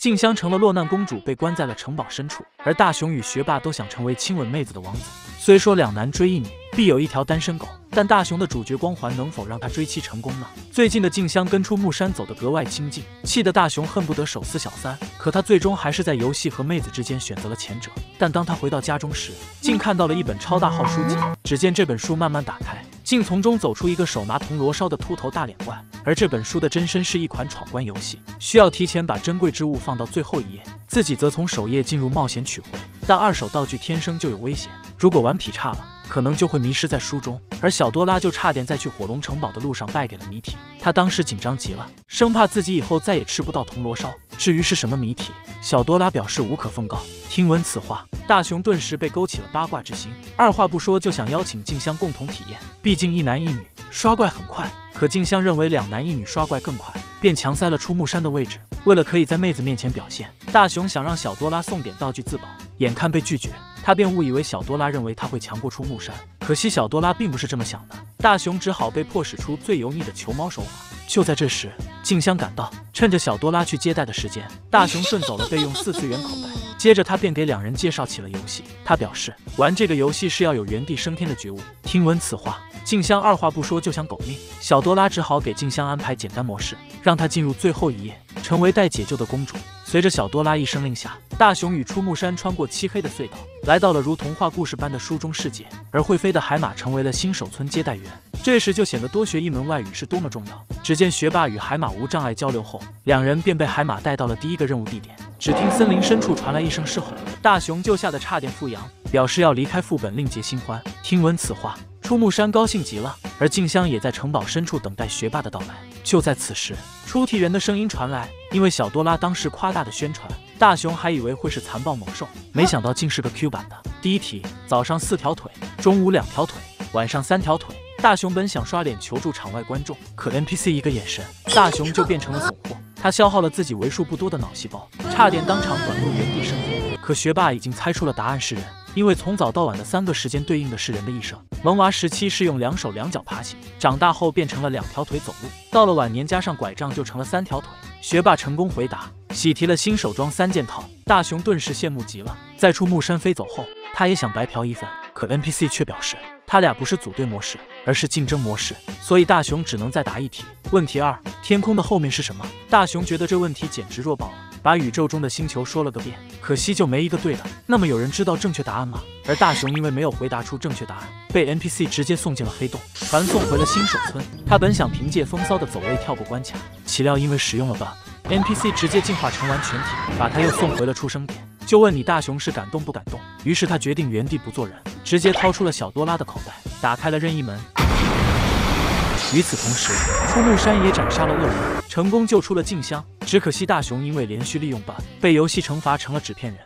静香成了落难公主，被关在了城堡深处，而大雄与学霸都想成为亲吻妹子的王子。虽说两男追一女，必有一条单身狗，但大雄的主角光环能否让他追妻成功呢？最近的静香跟出木山走得格外亲近，气得大雄恨不得手撕小三。可他最终还是在游戏和妹子之间选择了前者。但当他回到家中时，竟看到了一本超大号书籍。只见这本书慢慢打开，竟从中走出一个手拿铜锣烧的秃头大脸怪。而这本书的真身是一款闯关游戏，需要提前把珍贵之物放到最后一页，自己则从首页进入冒险取回。但二手道具天生就有危险，如果玩劈叉了，可能就会迷失在书中。而小多拉就差点在去火龙城堡的路上败给了谜题，他当时紧张极了，生怕自己以后再也吃不到铜锣烧。至于是什么谜题，小多拉表示无可奉告。听闻此话，大雄顿时被勾起了八卦之心，二话不说就想邀请静香共同体验，毕竟一男一女刷怪很快。可静香认为两男一女刷怪更快，便强塞了出木山的位置。为了可以在妹子面前表现，大雄想让小多拉送点道具自保，眼看被拒绝，他便误以为小多拉认为他会强过出木山。可惜小多拉并不是这么想的，大雄只好被迫使出最油腻的求猫手法。就在这时，静香赶到，趁着小多拉去接待的时间，大雄顺走了备用4次元口袋。接着他便给两人介绍起了游戏，他表示玩这个游戏是要有原地升天的觉悟。听闻此话，静香二话不说就想苟命，小多拉只好给静香安排简单模式，让她进入最后一页，成为待解救的公主。随着小多拉一声令下，大雄与出木山穿过漆黑的隧道，来到了如童话故事般的书中世界，而会飞的海马成为了新手村接待员。这时就显得多学一门外语是多么重要。只见学霸与海马无障碍交流后，两人便被海马带到了第一个任务地点。只听森林深处传来一声狮吼，大雄就吓得差点复阳，表示要离开副本另结新欢。听闻此话，出木山高兴极了，而静香也在城堡深处等待学霸的到来。就在此时，出题人的声音传来，因为小多拉当时夸大的宣传，大雄还以为会是残暴猛兽，没想到竟是个 Q 版的。第一题，早上4条腿，中午2条腿，晚上3条腿。大雄本想刷脸求助场外观众，可 NPC 一个眼神，大雄就变成了怂货。他消耗了自己为数不多的脑细胞，差点当场短路原地升天。可学霸已经猜出了答案是人，因为从早到晚的3个时间对应的是人的一生。萌娃时期是用2手2脚爬行，长大后变成了2条腿走路，到了晚年加上拐杖就成了3条腿。学霸成功回答，喜提了新手装3件套，大雄顿时羡慕极了。在出木山飞走后，他也想白嫖一份，可 NPC 却表示他俩不是组队模式，而是竞争模式，所以大雄只能再答一题。问题2，天空的后面是什么？大雄觉得这问题简直弱爆了，把宇宙中的星球说了个遍，可惜就没一个对的。那么有人知道正确答案吗？而大雄因为没有回答出正确答案，被 NPC 直接送进了黑洞，传送回了新手村。他本想凭借风骚的走位跳过关卡，岂料因为使用了 bug，NPC 直接进化成完全体，把他又送回了出生点。就问你大雄是感动不感动？于是他决定原地不做人，直接掏出了小多拉的口袋，打开了任意门。与此同时，出木山也斩杀了恶人，成功救出了静香。只可惜大雄因为连续利用 bug，被游戏惩罚成了纸片人。